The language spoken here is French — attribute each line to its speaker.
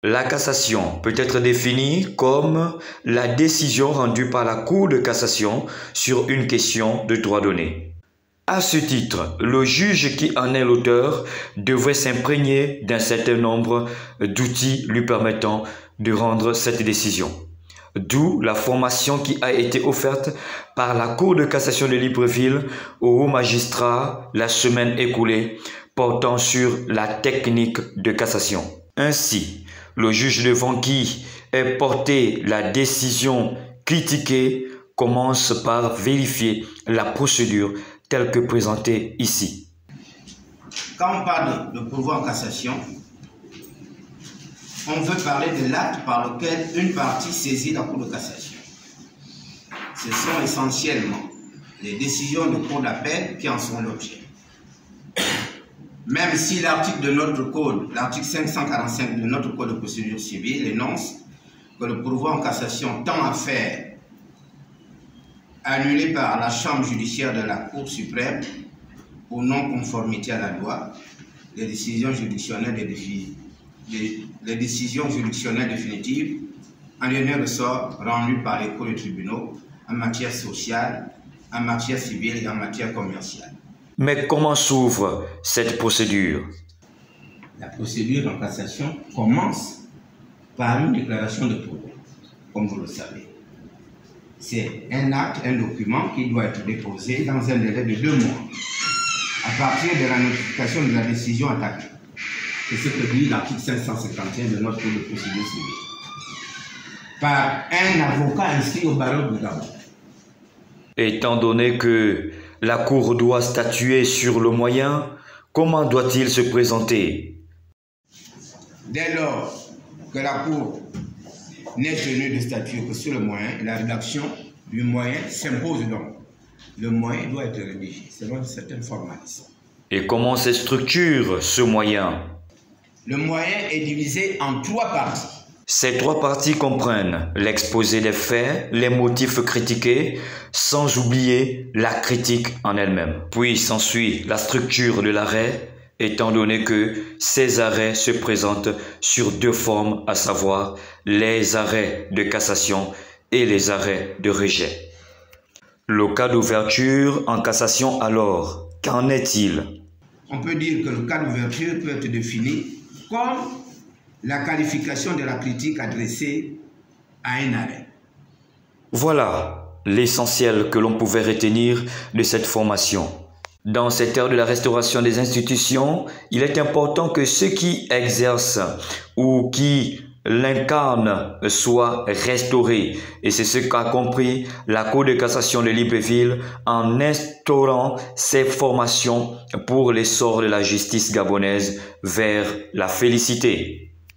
Speaker 1: La cassation peut être définie comme la décision rendue par la Cour de cassation sur une question de droit donné. À ce titre, le juge qui en est l'auteur devrait s'imprégner d'un certain nombre d'outils lui permettant de rendre cette décision. D'où la formation qui a été offerte par la Cour de cassation de Libreville aux hauts magistrats la semaine écoulée portant sur la technique de cassation. Ainsi, le juge devant qui est portée la décision critiquée commence par vérifier la procédure telle que présentée ici.
Speaker 2: Quand on parle de pourvoi en cassation, on veut parler de l'acte par lequel une partie saisit la Cour de cassation. Ce sont essentiellement les décisions de cour d'appel qui en sont l'objet. Même si l'article de notre code, l'article 545 de notre code de procédure civile énonce que le pourvoi en cassation tend à faire annulé par la chambre judiciaire de la Cour suprême pour non-conformité à la loi, les décisions juridictionnelles définitives en dernier ressort rendues par les cours de tribunaux en matière sociale, en matière civile et en matière commerciale.
Speaker 1: Mais comment s'ouvre cette procédure?
Speaker 2: La procédure en cassation commence par une déclaration de pourvoi, comme vous le savez. C'est un acte, un document qui doit être déposé dans un délai de 2 mois à partir de la notification de la décision attaquée. C'est ce que dit l'article 551 de notre code de procédure civile. Par un avocat inscrit au barreau du Gabon.
Speaker 1: Étant donné que la Cour doit statuer sur le moyen, comment doit-il se présenter?
Speaker 2: Dès lors que la Cour n'est tenue de statuer que sur le moyen, la rédaction du moyen s'impose donc. Le moyen doit être rédigé selon certains formalismes.
Speaker 1: Et comment se structure ce moyen?
Speaker 2: Le moyen est divisé en 3 parties.
Speaker 1: Ces 3 parties comprennent l'exposé des faits, les motifs critiqués, sans oublier la critique en elle-même. Puis s'ensuit la structure de l'arrêt, étant donné que ces arrêts se présentent sur 2 formes, à savoir les arrêts de cassation et les arrêts de rejet. Le cas d'ouverture en cassation alors, qu'en est-il?
Speaker 2: On peut dire que le cas d'ouverture peut être défini comme la qualification de la critique adressée à un arrêt.
Speaker 1: Voilà l'essentiel que l'on pouvait retenir de cette formation. Dans cette ère de la restauration des institutions, il est important que ceux qui exercent ou qui l'incarnent soient restaurés. Et c'est ce qu'a compris la Cour de cassation de Libreville en instaurant ces formations pour l'essor de la justice gabonaise vers la félicité.